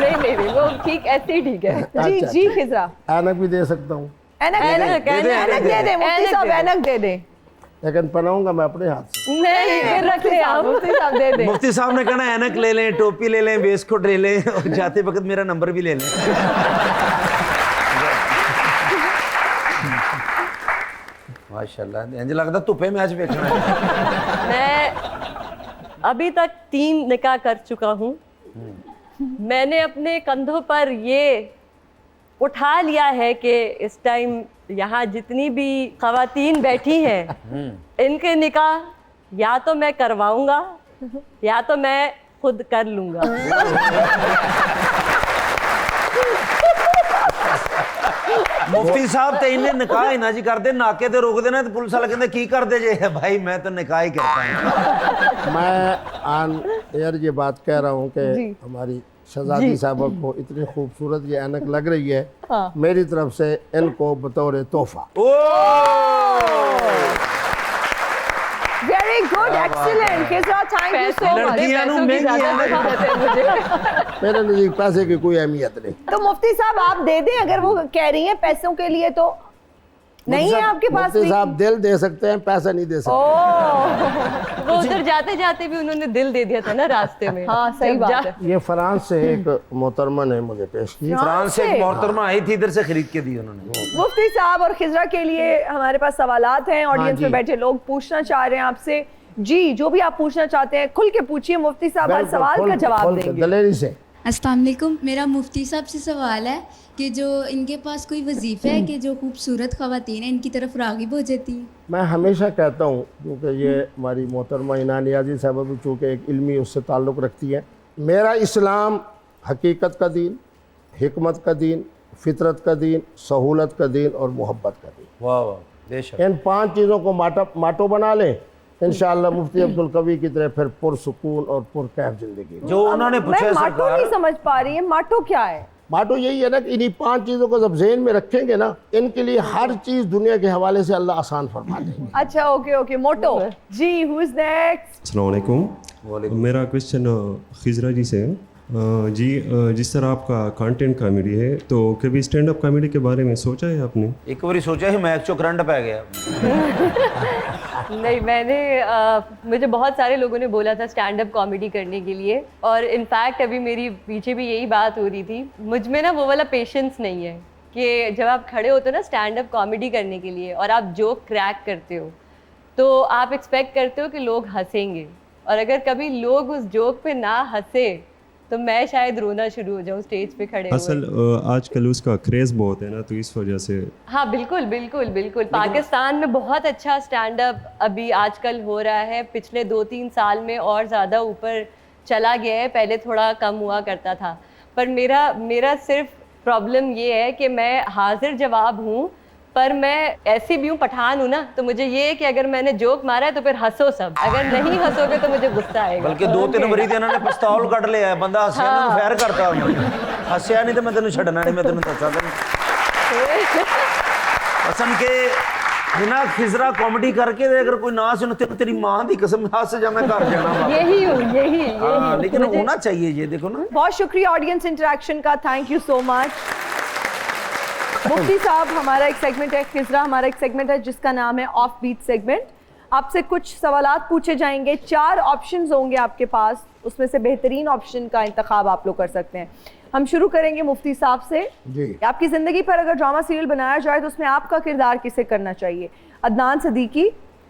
नहीं वो ठीक ऐसे ही ठीक है जी जी खिजरा ऐनक भी दे सकता हूँ ऐनक दे दे मुफ्ती साहब ऐनक दे दे लेकिन पहनाऊंगा मैं अपने हाथ से नहीं फिर रख ले आप मुफ्ती साहब दे दे मुफ्ती साहब ने कहना ऐनक ले लें टोपी ले लें वेस्टकोट ले लें और जाते वक्त मेरा नंबर भी ले लें माशाल्लाह इंज लगता धुप्पे मैच देखना है मैं अभी तक 3 निकाह कर चुका हूँ मैंने अपने कंधों पर ये उठा लिया है कि इस टाइम यहाँ जितनी भी खवातीन बैठी हैं इनके निकाह या तो मैं करवाऊंगा या तो मैं खुद कर लूंगा मुफ्ती साहब ते इन्हें निकाह ही ना जी करते नाके ते रोक देना तो पुलिस वाले कहते की करते जे भाई मैं तो निकाह ही करता हूं मैं ऑन एयर ये बात कह रहा हूँ कि हमारी शहजादी साहबा को इतनी खूबसूरत ये ऐनक लग रही है मेरी तरफ से इनको बतौर तोहफा very very good, excellent खिजरा, thank you so much. लड़कियां नु महंगी है। मेरे नजदीक पैसे की कोई अहमियत नहीं। तो मुफ्ती साहब आप दे दें अगर वो कह रही हैं पैसों के लिए, तो नहीं है आपके पास मुफ्ती भी? साहब दिल दे सकते हैं, पैसा नहीं दे सकते। ओह वो उधर जाते जाते भी उन्होंने दिल दे दिया था ना रास्ते में। हाँ सही जब बात है। ये फ्रांस से एक मोहतरमा ने मुझे पेश की। फ्रांस से एक मोहतरमा आई थी, इधर से खरीद के दी उन्होंने। मुफ्ती साहब और खिजरा के लिए हमारे पास सवालात हैं, ऑडियंस जी। में बैठे लोग पूछना चाह रहे हैं आपसे। जी जो भी आप पूछना चाहते हैं खुल के पूछिए, मुफ्ती साहब हर सवाल का जवाब देंगे। दलेरी से। अस्सलाम वालेकुम। मेरा मुफ्ती साहब से सवाल है कि जो इनके पास कोई वजीफ़ा है कि जो खूबसूरत ख़वातीन हैं इनकी तरफ राग़िब हो जाती हैं। मैं हमेशा कहता हूँ, क्योंकि ये हमारी मोहतरमा इना नियाज़ी साहब भी चूँकि एक इल्मी उससे ताल्लुक़ रखती है, मेरा इस्लाम हकीकत का दीन, हिकमत का दीन, फितरत का दीन, सहूलत का दीन और मोहब्बत का दीन। वाह वाह, बेशक। इन 5 चीज़ों को माटो बना लें, इंशाअल्लाह मुफ्ती अब्दुल कवी की तरह फिर पुरसुकून और पुरकैफ जिंदगी। जो उन्होंने पूछा मैं है माटो सरकार, नहीं समझ पा रही है, माटो क्या है? माटो यही है ना कि इन्हीं 5 चीज़ों को जब ज़हन में रखेंगे ना, इनके लिए हर चीज़ दुनिया के हवाले से अल्लाह आसान फरमा देंगे। अच्छा ओके ओके, मोटो जी। Who is next? अस्सलाम वालेकुम। मेरा क्वेश्चन खिजरा जी से है। जी जिस तरह आपका कंटेंट कॉमेडी है, तो कभी स्टैंड अप कॉमेडी के बारे में सोचा है आपने? एक बार सोचा है मैच चो करंट पै गया। नहीं, मैंने मुझे बहुत सारे लोगों ने बोला था स्टैंड अप कॉमेडी करने के लिए, और इनफैक्ट अभी मेरी पीछे भी यही बात हो रही थी। मुझ में ना वो वाला पेशेंस नहीं है कि जब आप खड़े होते हो ना स्टैंड अप कॉमेडी करने के लिए और आप जोक क्रैक करते हो, तो आप एक्सपेक्ट करते हो कि लोग हंसेंगे, और अगर कभी लोग उस जोक पे ना हंसे तो मैं शायद रोना शुरू हो जाऊँ स्टेज पे खड़े हुए। असल आजकल उसका क्रेज़ बहुत है ना, तो इस वजह से। हाँ बिल्कुल बिल्कुल बिल्कुल। पाकिस्तान में बहुत अच्छा स्टैंड अप अभी आजकल हो रहा है, पिछले 2-3 साल में और ज़्यादा ऊपर चला गया है, पहले थोड़ा कम हुआ करता था। पर मेरा सिर्फ प्रॉब्लम ये है कि मैं हाजिर जवाब हूँ, पर मैं ऐसी भी हूँ, पठान हूँ ना, तो मुझे ये है कि अगर मैंने जोक मारा है तो फिर हंसो सब, अगर नहीं हंसोगे तो मुझे गुस्सा आएगा। बल्कि 2-3 बरी ते इन्होंने पिस्तौल कट लिया है, बंदा हंसिया ना फैर करता उन्होंने। हंसिया नहीं तो मैं तेन छड़ना नहीं, मैं तेन दसा देना कसम के बिना खिजरा कॉमेडी करके अगर कोई ना सुने तो तेरी मां की कसम हंस जा, मैं घर जाना। यही हूँ यही। हाँ, लेकिन होना चाहिए ये, देखो ना। बहुत शुक्रिया ऑडियंस इंटरेक्शन का, थैंक यू सो मच। मुफ्ती साहब, हमारा एक सेगमेंट है खिजरा, हमारा एक सेगमेंट है जिसका नाम है ऑफ बीट सेगमेंट। आपसे कुछ सवालात पूछे जाएंगे, 4 ऑप्शंस होंगे आपके पास, उसमें से बेहतरीन ऑप्शन का इंतखाब आप लोग कर सकते हैं। हम शुरू करेंगे मुफ्ती साहब से। जी। आपकी ज़िंदगी पर अगर ड्रामा सीरियल बनाया जाए तो उसमें आपका किरदार किसे करना चाहिए? अदनान सिद्दीकी,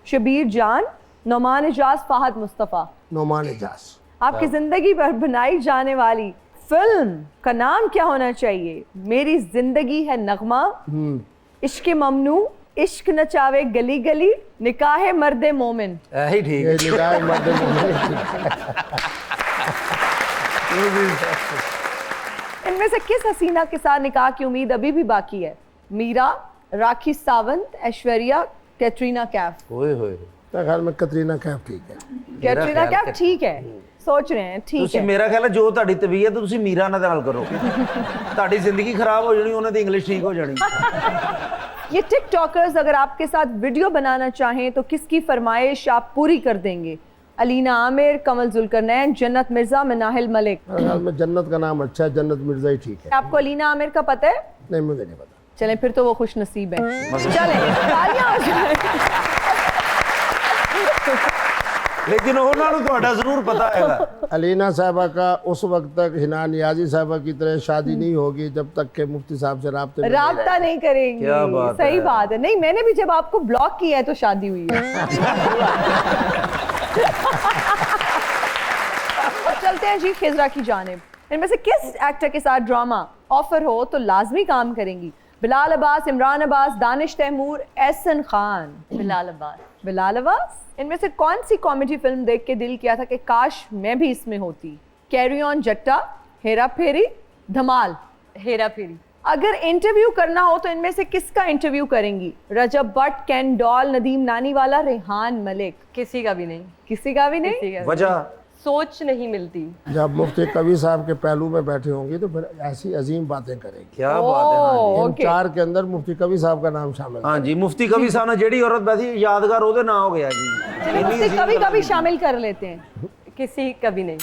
शबीर जान, नौमान इजाज, फाहद मुस्तफ़ा। नौमान इजाज। आपकी ज़िंदगी पर बनाई जाने वाली फिल्म का नाम क्या होना चाहिए? मेरी जिंदगी है नगमा, इश्क ममनू, इश्क नचावे गली गली, निकाह मर्दे मोमिन। यही ठीक ये है। निगाह मर्द इनमें से किस हसीना के साथ निकाह की उम्मीद अभी भी बाकी है? मीरा, राखी सावंत, ऐश्वर्या, कैटरीना कैफ। ओए होए, मेरे ख्याल में कतरीना कैफ ठीक है। कैटरीना कैफ ठीक है, सोच रहे हैं ठीक ਤੁਸੀਂ है। ਮੇਰਾ ਖਿਆਲ ਹੈ ਜੋ ਤੁਹਾਡੀ ਤਬੀਅਤ ਤੁਸੀਂ ਮੀਰਾ ਨਾਲ ਕਰੋ, ਤੁਹਾਡੀ ਜ਼ਿੰਦਗੀ ਖਰਾਬ ਹੋ ਜਾਣੀ, ਉਹਨਾਂ ਦੀ ਇੰਗਲਿਸ਼ ਠੀਕ ਹੋ ਜਾਣੀ। ये टिकटॉकर्स अगर आपके साथ वीडियो बनाना चाहें तो किसकी फरमाइश आप पूरी कर देंगे? अलीना आमिर, कमल जुल्करनैन, जन्नत मिर्जा, मनाहिल मलिक। मेरे ख्याल में जन्नत का नाम अच्छा है, जन्नत मिर्जा ही ठीक है। आपको अलीना आमिर का पता है? नहीं, मुझे नहीं पता। चलें फिर तो वो खुश नसीब है। चलें तालियां हो जाए। लेकिन ਉਹਨਾਂ ਨੂੰ ਤੁਹਾਡਾ ਜ਼ਰੂਰ ਪਤਾ ਹੈਗਾ। अलीना साहबा का उस वक्त तक हिना नियाजी साहबा की तरह शादी नहीं होगी जब तक के मुफ्ती साहब से राब्ते में नहीं राब्ता नहीं करेंगे। क्या बात सही है। बात है। नहीं, मैंने भी जब आपको ब्लॉक किया है तो शादी हुई है। और चलते हैं जी खिजरा की जानिब। इनमें से किस एक्टर के साथ ड्रामा ऑफर हो तो लाजमी काम करेंगी? बिलाल अब्बास, इमरान अब्बास, दानिश तैमूर, एहसन खान। बिलाल अब्बास। बिलाल अब्बास। इनमें से कौन सी कॉमेडी फिल्म देख के दिल किया था कि काश मैं भी इसमें होती? कैरी ऑन जट्टा, हेरा फेरी, धमाल। हेरा फेरी। अगर इंटरव्यू करना हो तो इनमें से किसका इंटरव्यू करेंगी? रजब भट्ट, केन डॉल, नदीम नानीवाला, रेहान मलिक। किसी का भी नहीं। किसी का भी नहीं। किसी का भी वजह सोच नहीं मिलती। जब मुफ्ती कवि साहब के पहलू में बैठे होंगे तो फिर ऐसी अजीम बातें करेंगी। क्या बात है। हाँ जी। इन 4 के अंदर मुफ्ती कवि साहब का नाम शामिल है। हाँ जी, मुफ्ती कभी साहब ने जेडी औरत बैठी यादगार ਉਹਦੇ ਨਾਂ ਹੋ ਗਿਆ ਜੀ। चलिए मुफ्ती कभी कभी शामिल कर लेते हैं। किसी कभी नहीं।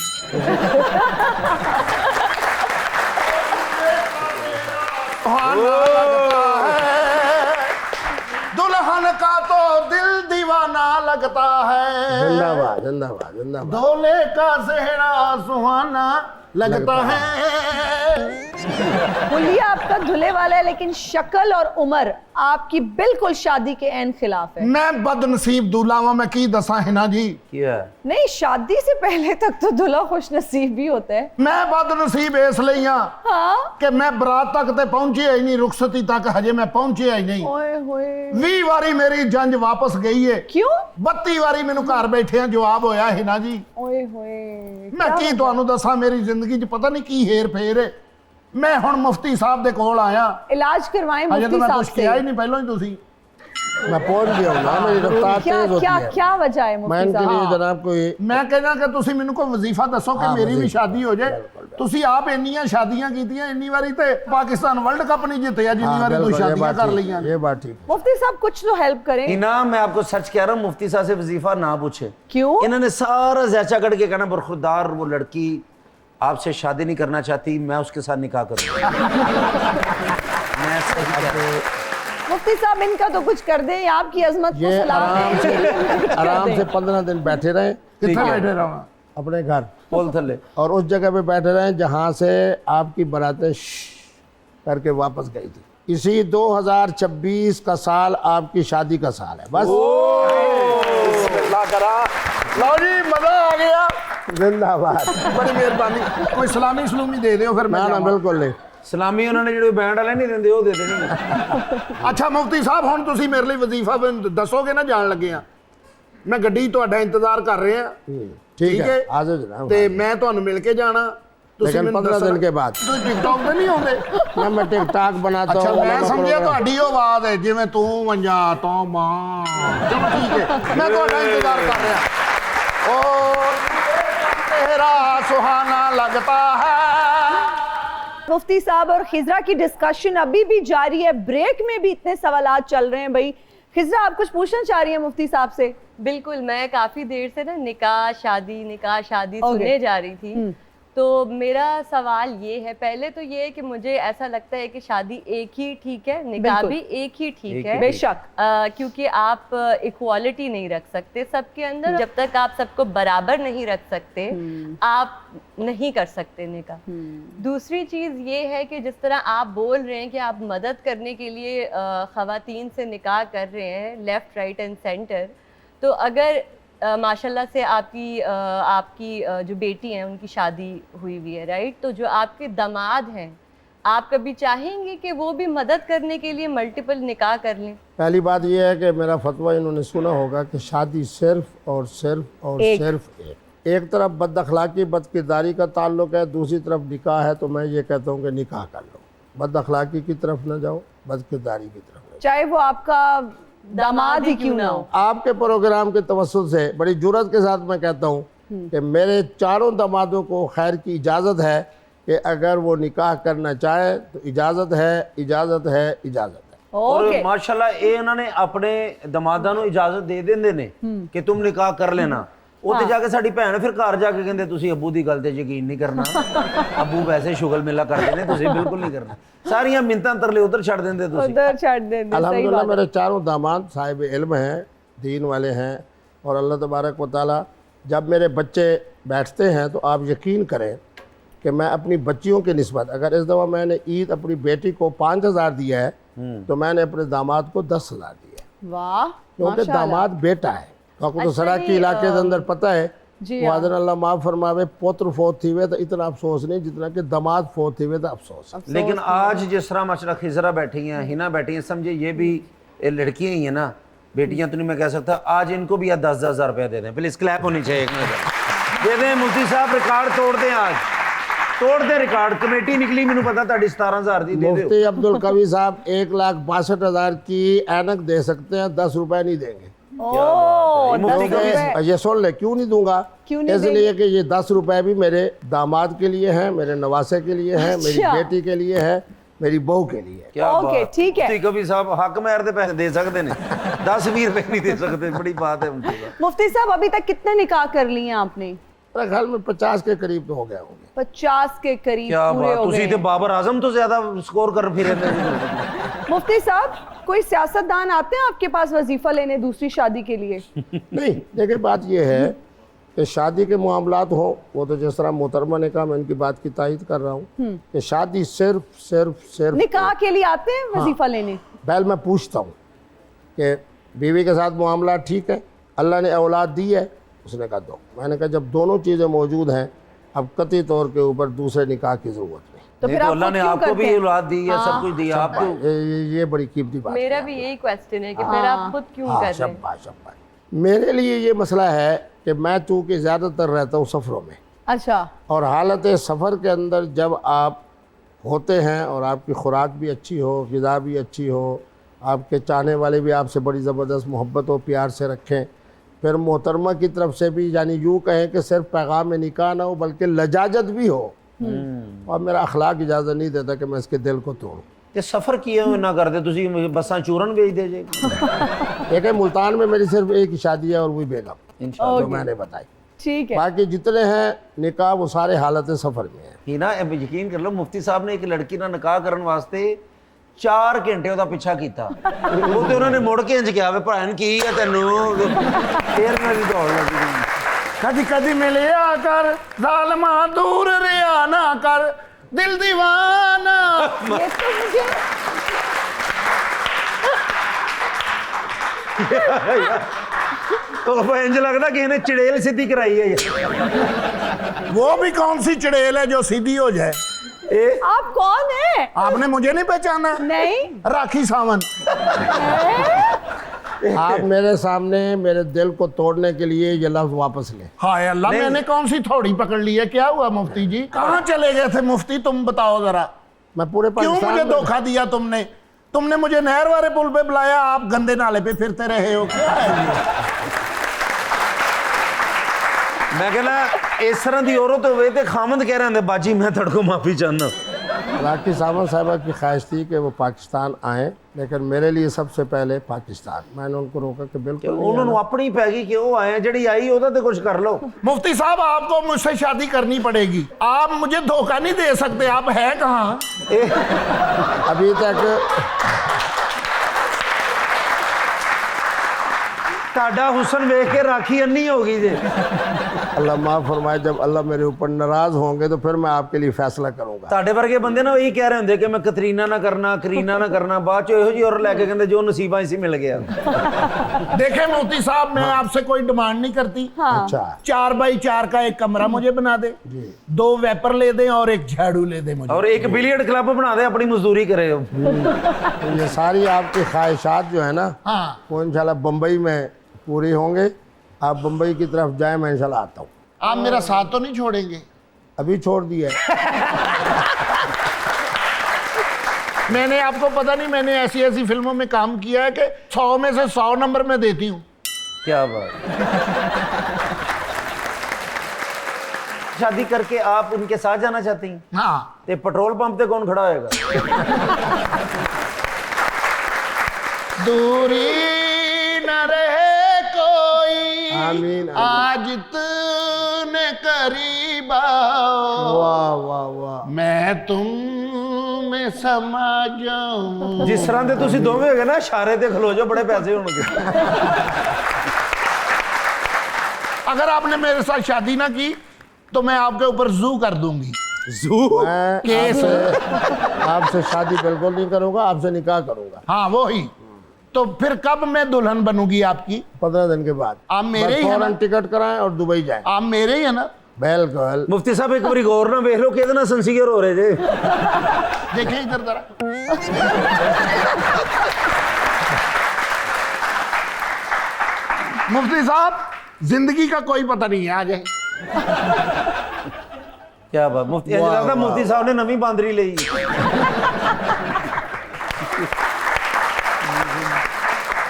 दुल्हन का तो दिल दीवाना लगता है, जिंदाबाद जिंदाबाद जिंदाबाद। दूल्हे का सेहरा सुहाना लगता है। हुलिया आपका धुले वाला है, लेकिन शक्ल और उम्र आपकी बिल्कुल शादी के एन खिलाफ है। मैं बदनसीब दूल्हा हूं, मैं की दसा है ना जी। क्या नहीं, शादी से पहले तक तो दूल्हा खुश नसीब भी होता है। मैं बदनसीब इसलिए हाँ, कि मैं बरात तक ते पहुंची ही नहीं, रुखसती तक हजे मैं पहुंची ही नहीं। ओए होए, 20 वारी मेरी जंज वापस गई है, क्यों? 32 वारी मैनू घर बैठे जवाब होया है ना जी। ओए होए, मैं की तुहानू दसा, मेरी जिंदगी च पता नहीं की हेर फेर है। मैं हुण मुफ्ती साहब दे कोल आया, इलाज करवाएं अजे मुफ्ती तो मैं साहब कुछ से। किया ही नहीं पहलों ही तुसी। मैं पहुंच गया हूं ना, मेरी रफ्तार क्या तेज होती क्या है। क्या वजह है मैं मुफ्ती इनके लिए साहब? जनाब कोई मैं कहना कि तुसी मैनू कोई वजीफा दसो कि हाँ, मेरी भी वजीफा। शादी हो जाए। तुसी आप इन्नियां शादियां कीतियां, इन्नी वारी ते पाकिस्तान वर्ल्ड कप नहीं जितया जिन्नी हाँ, वारी तू बिल्कुल, ये शादियां बात कर ठीक, लियां। ये बात ठीक। मुफ्ती साहब कुछ तो हेल्प करें। हिना, मैं आपको सच कह रहा हूँ, मुफ्ती साहब से वजीफा ना पूछे। क्यों? इन्होंने सारा ज़ैचा कट के कहना, बरखुरदार वो लड़की आपसे शादी नहीं करना चाहती, मैं उसके साथ निकाह करूंगा। मैं सही कह रहा हूं। मुफ्ती साहब इनका तो कुछ कर दें, आपकी अजमत को ये सलाम आराम है, से इनके लिए कुछ कर आराम दें। से 15 दिन बैठे रहे कितने ठीक है। बैठे रहा अपने घर, पोल थले। और उस जगह पे बैठे रहे जहां से आपकी बारातें करके वापस गई थी। इसी 2026 का साल आपकी शादी का साल है। बस लो जी, मजा आ गया। जिंदाबाद। बड़ी मेहरबानी। कोई सलामी सलूमी दे दो फिर मैं ना ना जावां। बिल्कुल नहीं। सलामी उन्होंने जो बैंड वाले नहीं देंगे वो दे देनी। अच्छा मुफ्ती साहब, हुण तुसी मेरे लिए वजीफा दसोगे ना, जान लगे हैं। मैं गड्डी तुहाडा इंतजार कर रहे हैं, ठीक है, आ जाओ जनाब। ते मैं तुहानू मिल के जाना। तुसी लेकिन मैनू 15 दसना। दिन के बाद। तुसी टिकटॉक ते नहीं होंदे? ना मैं टिकटॉक बनाता अच्छा, हूँ। मैं ना समझिया प्रोग्राम। ਤੁਹਾਡੀ ਆਵਾਜ਼ ਹੈ ਜਿਵੇਂ ਤੂੰ ਮੰਜਾ ਤੋਂ ਮਾਂ। ਚਲੋ ਠੀਕ ਹੈ, मैं ਤੁਹਾਡਾ इंतजार कर रहा। और तेरा सुहाना लगता है। मुफ्ती साहब और खिजरा की डिस्कशन अभी भी जारी है, ब्रेक में भी इतने सवालात चल रहे हैं। भाई खिजरा, आप कुछ पूछना चाह रही हैं मुफ्ती साहब से? बिल्कुल, मैं काफी देर से ना निकाह शादी Okay. सुनने जा रही थी। तो मेरा सवाल ये है, पहले तो ये है कि मुझे ऐसा लगता है कि शादी एक ही ठीक है, निकाह बिल्कुल। भी एक ही ठीक एक है। ही बेशक। क्योंकि आप इक्वालिटी नहीं रख सकते सबके अंदर। जब तक आप सबको बराबर नहीं रख सकते, आप नहीं कर सकते निकाह। दूसरी चीज़ ये है कि जिस तरह आप बोल रहे हैं कि आप मदद करने के लिए ख़वातीन से निकाह कर रहे हैं, लेफ़्ट राइट एंड सेंटर, तो अगर माशाल्लाह से आपकी जो बेटी हैं उनकी शादी हुई हुई है, राइट, तो जो आपके दामाद हैं, आप कभी चाहेंगे कि वो भी मदद करने के लिए मल्टीपल निकाह कर लें? पहली बात यह है कि मेरा फतवा इन्होंने सुना होगा कि शादी सिर्फ और सिर्फ एक तरफ बदअखलाकी बदकिरदारी का ताल्लुक है, दूसरी तरफ निकाह है। तो मैं ये कहता हूँ कि निकाह कर लो, बदअखलाकी की तरफ ना जाओ, बदकिरदारी की तरफ ना चाहे वो आपका दामाद ही क्यों ना हो। जाओ। आपके प्रोग्राम के तवस्सुल से बड़ी जुर्रत के साथ मैं कहता हूँ कि मेरे चारों दामादों को खैर की इजाज़त है कि अगर वो निकाह करना चाहे तो इजाज़त है, इजाज़त है, इजाज़त है। और ओके, माशाल्लाह ये उन्होंने अपने दमादा ਨੂੰ इजाजत दे ਦਿੰਦੇ ਨੇ ਕਿ तुम निकाह कर लेना। ਉੱਥੇ ਜਾ ਕੇ ਸਾਡੀ ਭੈਣ ਫਿਰ ਘਰ ਜਾ ਕੇ ਕਹਿੰਦੇ ਤੁਸੀਂ ਅੱਬੂ ਦੀ ਗੱਲ ਤੇ ਯਕੀਨ ਨਹੀਂ ਕਰਨਾ, ਅੱਬੂ ਵੈਸੇ ਸ਼ੁਗਲ ਮੇਲਾ ਕਰਦੇ ਨੇ, ਤੁਸੀਂ ਬਿਲकुल नहीं करना। ਸਾਰੀਆਂ ਮਿੰਤਾਂ ਤਰਲੇ ਉਧਰ ਛੱਡ ਦਿੰਦੇ ਤੁਸੀਂ। उधर छाड़ देंगे, सही अल्हम्दुलिल्लाह बात है। मेरे चारों दामाद साहिब इल्म हैं, दीन वाले हैं, और अल्लाह तबारक व तआला जब मेरे बच्चे बैठते हैं तो आप यकीन करें कि मैं अपनी बच्चियों की निस्बत, अगर इस दफ़ा मैंने ईद अपनी बेटी को 5000 दिया है तो मैंने अपने दामाद को 10,000 दिया है, वाह, क्योंकि माशाल्लाह। दामाद बेटा है। आपको तो अच्छा, सड़क के ये, इलाके के अंदर पता है, जी वादन अल्लाह माफ़ फरमावे, पुत्र फोत थी हुए तो इतना अफसोस नहीं जितना कि दामाद फोत थी हुए तो अफसोस है। लेकिन आज जिस तरह माशाल्लाह खिजरा बैठी हैं, हिना बैठी हैं, समझे ये भी लड़कियां ही हैं ना, बेटियां तो नहीं मैं कह सकता। आज इनको भी 10-10 हज़ार रुपया दे दें, प्लीज क्लैप होनी चाहिए एक मिनट। दे दें मुफ्ती साहब, रिकॉर्ड तोड़ दें, आज तोड़ दें रिकॉर्ड। कमेटी निकली, मैंने पता ताड़ी 17,000 दी, दे दो। मुफ्ती अब्दुल कवी साहब 1,62,000 की ऐनक दे सकते हैं, 10 रुपए नहीं देंगे। ओह, मुफ्ती 10 का भी- रुपए। ये सुन ले, क्यों नहीं दूंगा? क्यों नहीं इसलिए कि ये 10 रुपए भी मेरे दामाद के लिए हैं, मेरे नवासे के लिए हैं, मेरी अच्छा। बेटी के लिए है, मेरी बहू के लिए। क्या ओके, बात। ठीक है। मुफ्ती कभी साहब हक मैर दे पैसे दे सकते ने 10-20 रुपए नहीं दे सकते, बड़ी बात है मुफ्ती साहब। मुफ्ती साहब अभी तक कितने निकाह कर लिए आपने? मेरे ख्याल में 50 के करीब तो हो गए होंगे। 50 के करीब क्या पूरे बात, हो तुसी गए ते हैं। बाबर आजम तो ज्यादा स्कोर कर फिर मुफ्ती साहब कोई सियासतदान आते हैं आपके पास वजीफा लेने दूसरी शादी के लिए? नहीं, देखिए बात ये है कि शादी के मामलात हो, वो तो जिस तरह मोहतरमा ने कहा, मैं इनकी बात की तायद कर रहा हूँ कि शादी सिर्फ निकाह के लिए आते हैं वजीफा लेने? पहले मैं पूछता हूँ कि बीवी के साथ मामला ठीक है, अल्लाह ने औलाद दी है? उसने कहा दो। मैंने कहा जब दोनों चीज़ें मौजूद हैं, अब कतई तौर के ऊपर दूसरे निकाह की ज़रूरत नहीं। तो फिर तो आप अल्लाह ने आपको भी औलाद दी है, सब कुछ दिया आपको। ये बड़ी कीमती बात मेरा है। भी यही क्वेश्चन है कि फिर आप खुद क्यों हाँ, कर रहे हैं? शाबाश शाबाश। मेरे लिए ये मसला है कि मैं चूँकि ज़्यादातर रहता हूँ सफ़रों में, अच्छा, और हालत सफ़र के अंदर जब आप होते हैं और आपकी खुराक भी अच्छी हो, ग़िज़ा भी अच्छी हो, आपके चाहने वाले भी आपसे बड़ी ज़बरदस्त मोहब्बत और प्यार से रखें, फिर मोहतरमा की तरफ से भी यानी यूँ कहें कि सिर्फ पैगाम निकाह ना हो बल्कि लजाजत भी हो, और मेरा अखलाक इजाज़त नहीं देता कि मैं इसके दिल को तोड़ूँ। ते सफर किए हुए ना करते तुसी बसां चूरन बेच दे जे एक है मुल्तान में मेरी सिर्फ एक ही शादी है और वही बेगम इंशाल्लाह। जो मैंने बताई। ठीक है। बाकी जितने हैं निकाह वो सारे हालत सफ़र में हैं। ही ना अब यकीन कर लो मुफ्ती साहब ने एक लड़की ना निकाह करन वास्ते 4 घंटे ਉਹਦਾ ਪਿੱਛਾ ਕੀਤਾ ਉਹ ਤੇ ਉਹਨਾਂ ਨੇ ਮੁੜ ਕੇ ਇੰਜ ਕਿਹਾ ਵੇ ਭੈਣ ਕੀ ਹੈ ਤੈਨੂੰ ਫੇਰ ਮੈਂ ਵੀ ਦੌੜ ਲੱਗੀ कदी कदी मिलिया कर जालमा दूर रिया ना कर दिल दीवाना। ये तो मुझे तो इंज लगदा कि ਇਹਨੇ ਚੜੇਲ ਸਿੱਧੀ ਕਰਾਈ ਹੈ वो भी कौन सी चड़ेल है जो सीधी हो जाए? ਇਹ आप कौन है? आपने मुझे नहीं पहचाना? नहीं। राखी सावंत। आप मेरे सामने मेरे दिल को तोड़ने के लिए ये लफ्ज वापस लें। हाय अल्लाह, नहीं। मैंने कौन सी थोड़ी पकड़ ली है? क्या हुआ मुफ्ती जी? कहाँ चले गए थे मुफ्ती? तुम बताओ जरा, मैं पूरे क्यों पाकिस्तान मुझे में- धोखा दिया तुमने? तुमने मुझे नहर वाले पुल पे बुलाया, आप गंदे नाले पे फिरते रहे हो, क्या है ये? ਮੈਂ ਕਹਿੰਦਾ ਇਸ ਤਰ੍ਹਾਂ ਦੀ ਔਰਤ ਹੋਵੇ ਤੇ ਖਾਮਦ ਕਹਿ ਰਹੇ ਹੁੰਦੇ ਬਾਜੀ ਮੈਂ ਤੁਹਾਡੇ ਕੋਲ ਮਾਫੀ ਚਾਹੁੰਦਾ राखी सावंत साहबा की ख्वाहिश थी कि वो पाकिस्तान आए, लेकिन मेरे लिए सबसे पहले पाकिस्तान। मैंने उनको रोका कि बिल्कुल नहीं ਉਹਨਾਂ आना। ਨੂੰ ਆਪਣੀ ਪੈ ਗਈ ਕਿ ਉਹ ਆਏ ਜਿਹੜੀ ਆਈ ਉਹਦਾ ਤੇ कुछ कर लो मुफ्ती साहब, आपको मुझसे शादी करनी पड़ेगी। आप मुझे धोखा नहीं दे सकते। आप है कहाँ? अभी तक ਤੁਹਾਡਾ ਹੁਸਨ ਵੇਖ ਕੇ ਰਾਖੀ ਅੰਨੀ ਹੋ ਗਈ ਜੇ अल्लाह माफ़ फरमाए, जब अल्लाह मेरे ऊपर नाराज होंगे तो फिर मैं आपके लिए फैसला करूंगा। ਤੁਹਾਡੇ ਵਰਗੇ ਬੰਦੇ ਨਾ ਇਹੀ ਕਹਿ ਰਹੇ ਹੁੰਦੇ ਕਿ ਮੈਂ ਕਤਰੀਨਾ ਨਾ ਕਰਨਾ ਕਰੀਨਾ ਨਾ ਕਰਨਾ ਬਾਅਦ ਚ ਇਹੋ ਜੀ ਔਰ ਲੈ ਕੇ ਕਹਿੰਦੇ ਜੋ ਨਸੀਬਾਂ ਸੀ ਮਿਲ ਗਿਆ देखे मुफ्ती साहब, मैं आपसे कोई डिमांड नहीं करती। अच्छा, 4x4 का एक कमरा मुझे बना दे, 2 वेपर ले दें और एक झाड़ू ले दे मुझे। और एक बिलियर्ड क्लब बना दे अपनी मजदूरी करे तो ये सारी आपकी ख्वाहिशात जो है ना, हाँ, वो इंशाल्लाह बम्बई में पूरी होंगे। आप बम्बई की तरफ जाएं, मैं इंशाल्लाह आता हूँ। आप मेरा साथ तो नहीं छोड़ेंगे? अभी छोड़ दिया है। मैंने आपको पता नहीं, मैंने ऐसी ऐसी फिल्मों में काम किया है कि 100 में से 100 नंबर में देती हूँ। क्या बात शादी करके आप उनके साथ जाना चाहती हैं हाँ, ते पेट्रोल पंप पे कौन खड़ा होएगा दूरी न रहे कोई, आमीन, आमीन। आज तूने करीब आओ, वाह वाह वाह। मैं तुम में समा जाऊं। जिस तरह ਦੇ ਤੁਸੀਂ ਦੋਵੇਂ ਹੋਗੇ ਨਾ ਇਸ਼ਾਰੇ ਤੇ ਖਲੋ ਜਾਓ ਬੜੇ ਪੈਸੇ ਹੋਣਗੇ अगर आपने मेरे साथ शादी ना की तो मैं आपके ऊपर जू कर दूंगी। मैं केस। आपसे शादी बिल्कुल नहीं करूंगा, आपसे निकाह करूंगा। हाँ वो ही। तो फिर कब मैं दुल्हन बनूंगी आपकी? 15 दिन के बाद आप मेरे ही बस हैं फौरन ना? टिकट कराएं और दुबई जाएं। आप मेरे ही है ना? बिल्कुल। ਮੁਫਤੀ ਸਾਹਿਬ ਇੱਕ ਵਾਰੀ ਗੌਰ ਨਾਲ ਵੇਖ ਲਓ ਕਿਹਦੇ ਨਾਲ ਸੰਸੀਅਰ ਹੋ ਰਹੇ ਜੇ देखें इधर जरा। मुफ्ती साहब, जिंदगी का कोई पता नहीं है, आ जाए। क्या बात मुफ्ती ਇੰਜ ਲੱਗਦਾ ਮੁਫਤੀ ਸਾਹਿਬ ਨੇ ਨਵੀਂ ਬਾਂਦਰੀ ਲਈ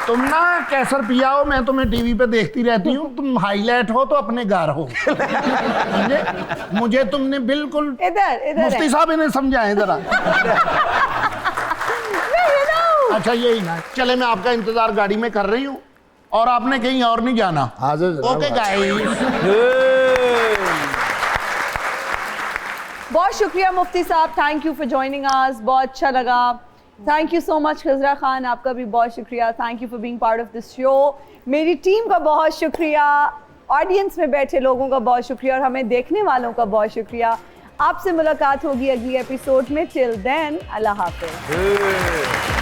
तुम ना कैसर पिया हो, मैं तुम्हें टीवी पे देखती रहती हूँ। तुम हाईलाइट हो तो अपने घर हो। मुझे तुमने बिल्कुल। इधर इधर मुफ्ती है। साहब इन्हें समझाएं जरा। अच्छा यही ना, चले मैं आपका इंतजार गाड़ी में कर रही हूँ और आपने कहीं और नहीं जाना। हाजिर जनाब, ओके गाइस। बहुत शुक्रिया मुफ्ती साहब, thank you for joining us, बहुत अच्छा लगा। Thank you so much खिजरा Khan, आपका भी बहुत शुक्रिया, thank you for being part of this show. मेरी टीम का बहुत शुक्रिया, ऑडियंस में बैठे लोगों का बहुत शुक्रिया और हमें देखने वालों का बहुत शुक्रिया। आपसे मुलाकात होगी अगली एपिसोड में। टिल देन अल्लाह हाफिज़।